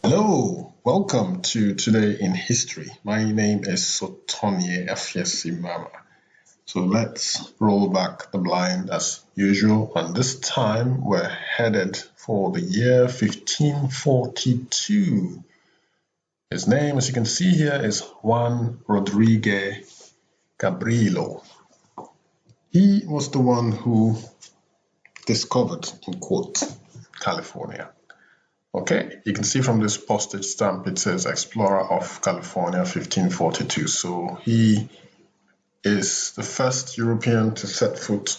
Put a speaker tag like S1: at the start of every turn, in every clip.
S1: Hello, welcome to Today in History. My name is Sotonye Efyesimama. So let's roll back the blind as usual, and this time we're headed for the year 1542. His name, as you can see here, is Juan Rodríguez Cabrillo. He was the one who discovered, in quote, California. Okay, you can see from this postage stamp it says Explorer of California 1542. So he is the first European to set foot,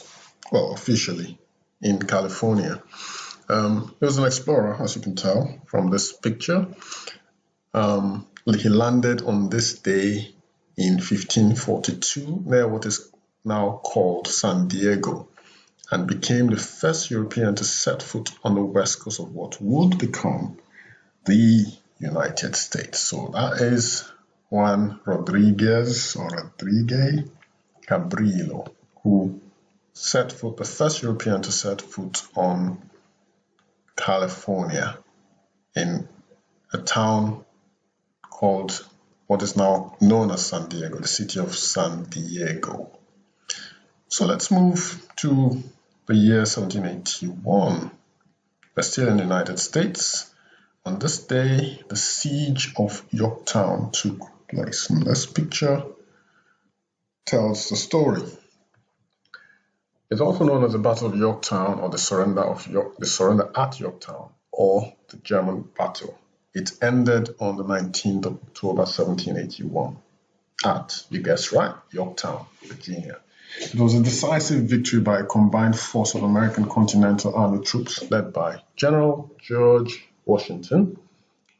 S1: well, officially in California. He was an explorer, as you can tell from this picture. He landed on this day in 1542 near what is now called San Diego, and became the first European to set foot on the west coast of what would become the United States. So that is Juan Rodríguez Cabrillo, who set foot, the first European to set foot on California in a town called what is now known as San Diego, the city of San Diego. So let's move to the year 1781. We're still in the United States. On this day, the Siege of Yorktown took place. And this picture tells the story. It's also known as the Battle of Yorktown, or the surrender at Yorktown, or the German battle. It ended on the 19th of October 1781 at, you guessed right, Yorktown, Virginia. It was a decisive victory by a combined force of American Continental Army troops led by General George Washington,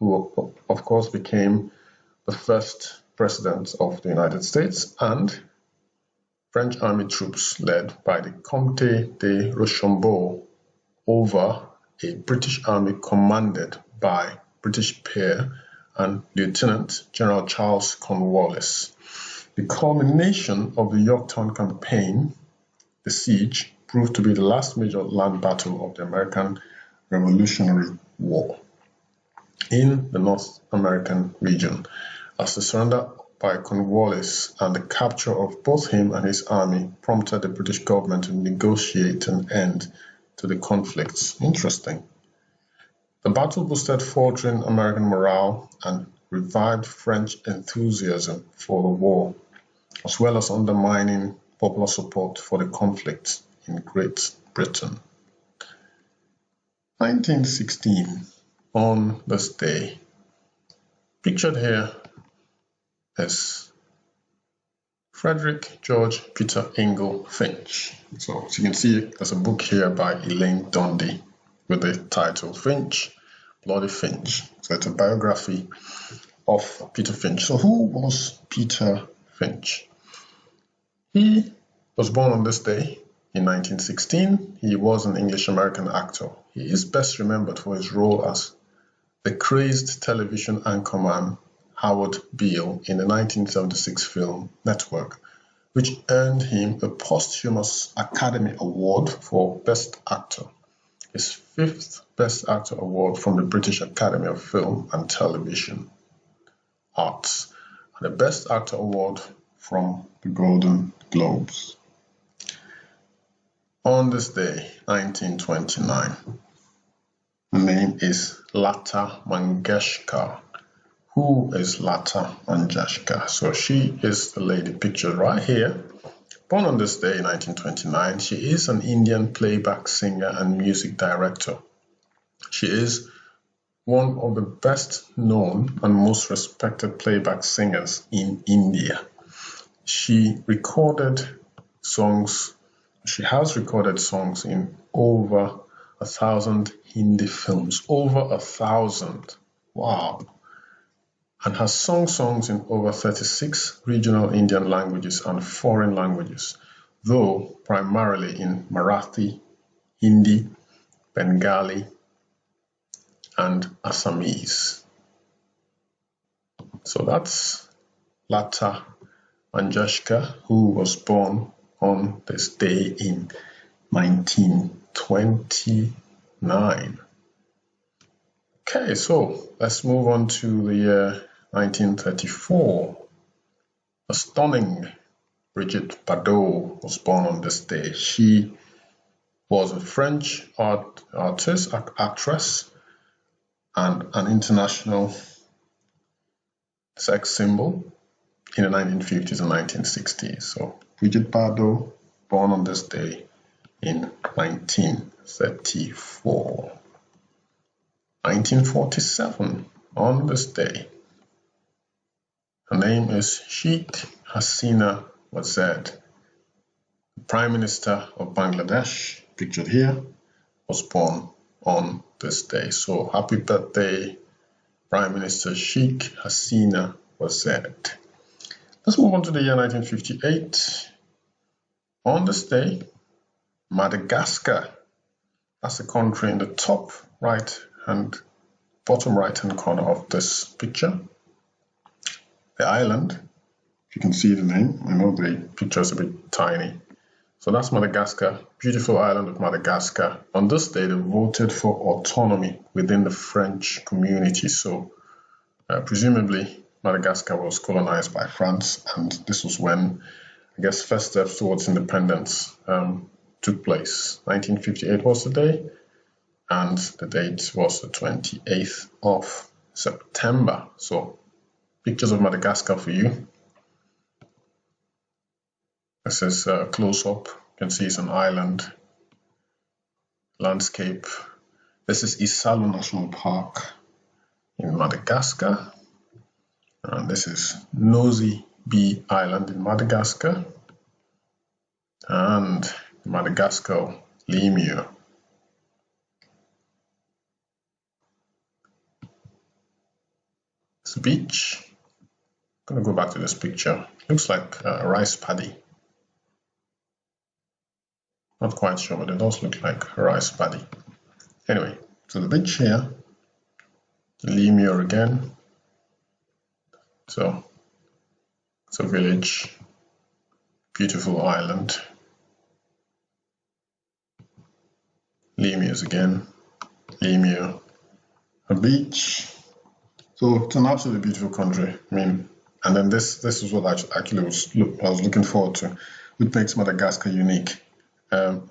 S1: who of course became the first president of the United States, and French Army troops led by the Comte de Rochambeau over a British Army commanded by British peer and Lieutenant General Charles Cornwallis. The culmination of the Yorktown campaign, the siege, proved to be the last major land battle of the American Revolutionary War in the North American region, as the surrender by Cornwallis and the capture of both him and his army prompted the British government to negotiate an end to the conflicts. Interesting. The battle boosted faltering American morale and revived French enthusiasm for the war, as well as undermining popular support for the conflict in Great Britain. 1916, on this day, pictured here is Frederick George Peter Ingle Finch. So as you can see, there's a book here by Elaine Dundee with the title Finch, Bloody Finch. So it's a biography of Peter Finch. So who was Peter Finch? He was born on this day in 1916. He was an English-American actor. He is best remembered for his role as the crazed television anchorman Howard Beale in the 1976 film Network, which earned him a posthumous Academy Award for Best Actor, his fifth Best Actor Award from the British Academy of Film and Television Arts, and the Best Actor Award from the Golden Globes. On this day, 1929, her name is Lata Mangeshkar. Who is Lata Mangeshkar? So she is the lady pictured right here. Born on this day, 1929, she is an Indian playback singer and music director. She is one of the best known and most respected playback singers in India. She has recorded songs in over 1,000 Hindi films, over 1,000. Wow. And has sung songs in over 36 regional Indian languages and foreign languages, though primarily in Marathi, Hindi, Bengali, and Assamese. So that's Lata Mangeshkar, who was born on this day in 1929. Okay, so let's move on to the year 1934. A stunning Brigitte Bardot was born on this day. She was a French artist, actress, and an international sex symbol in the 1950s and 1960s. So Brigitte Bardot, born on this day in 1934. 1947, on this day, her name is Sheikh Hasina Wazed. The Prime Minister of Bangladesh, pictured here, was born on this day. So happy birthday, Prime Minister Sheikh Hasina Wazed. Let's move on to the year 1958. On this day, Madagascar, that's the country in the top right and bottom right hand corner of this picture. The island, if you can see the name, I know the picture is a bit tiny. So that's Madagascar, beautiful island of Madagascar. On this day, they voted for autonomy within the French community. So presumably Madagascar was colonized by France, and this was when, I guess, first steps towards independence took place. 1958 was the day, and the date was the 28th of September. So pictures of Madagascar for you. This is a close-up. You can see it's an island landscape. This is Isalu National Park in Madagascar. And this is Nosy Be Island in Madagascar. And the Madagascar lemur. It's a beach. I'm going to go back to this picture. Looks like a rice paddy. Not quite sure, but it does look like a rice paddy. Anyway, so the beach here, the lemur again. So it's a village, beautiful island. Lemurs again, lemur, a beach. So it's an absolutely beautiful country. I mean, and then this is what I was looking forward to, which makes Madagascar unique.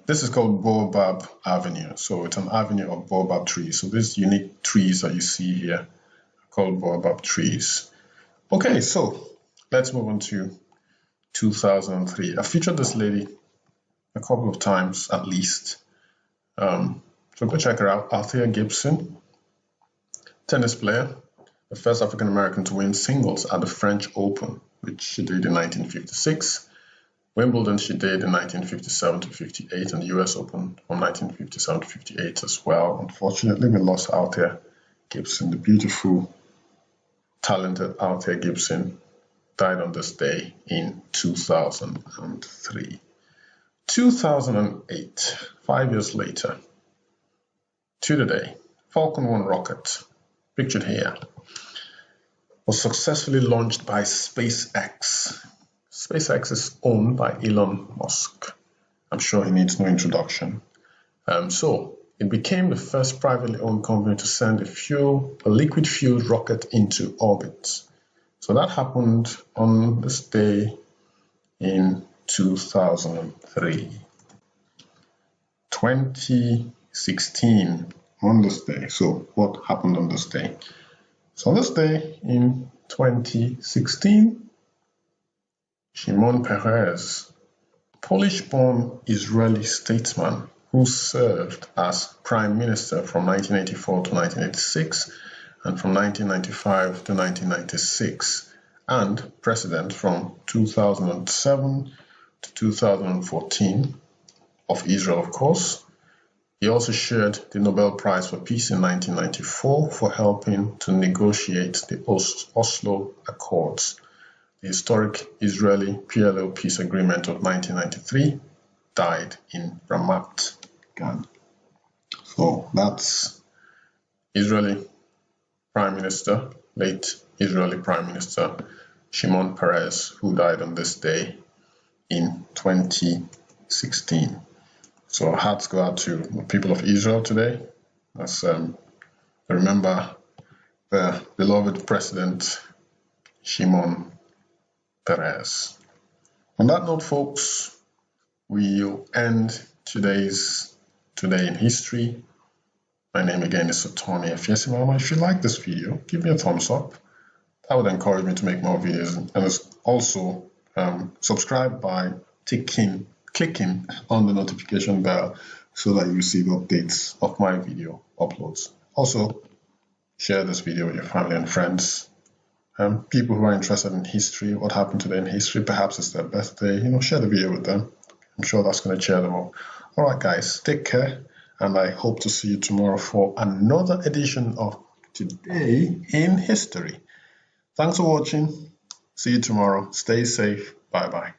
S1: This is called Baobab Avenue. So it's an avenue of baobab trees. So these unique trees that you see here are called baobab trees. Okay, so let's move on to 2003. I featured this lady a couple of times at least. So go check her out. Althea Gibson, tennis player, the first African American to win singles at the French Open, which she did in 1956. Wimbledon she did in 1957 to 58, and the US Open from 1957 to 58 as well. Unfortunately, we lost Althea Gibson, the beautiful, talented Althea Gibson, died on this day in 2003. 2008, 5 years later, to the day, Falcon 1 rocket, pictured here, was successfully launched by SpaceX. SpaceX is owned by Elon Musk. I'm sure he needs no introduction. So it became the first privately owned company to send a liquid-fueled rocket into orbit. So that happened on this day in 2003. 2016, on this day. So what happened on this day? So on this day in 2016, Shimon Peres, Polish-born Israeli statesman who served as prime minister from 1984 to 1986 and from 1995 to 1996, and president from 2007 to 2014 of Israel, of course. He also shared the Nobel Prize for Peace in 1994 for helping to negotiate the Oslo Accords, the historic Israeli-PLO peace agreement of 1993, died in Ramat Gan. So that's Israeli Prime Minister, late Israeli Prime Minister Shimon Peres, who died on this day in 2016. So hearts go out to the people of Israel today. That's remember the beloved President Shimon Peres. On that note, folks, we'll end Today in History. My name again is Sotoni Efiesimama. If you like this video, give me a thumbs up. That would encourage me to make more videos. And also subscribe by clicking on the notification bell so that you receive updates of my video uploads. Also, share this video with your family and friends. People who are interested in history, what happened today in history, perhaps it's their birthday, share the video with them. I'm sure that's going to cheer them up. All right, guys, take care, and I hope to see you tomorrow for another edition of Today in History. Thanks for watching. See you tomorrow. Stay safe. Bye-bye.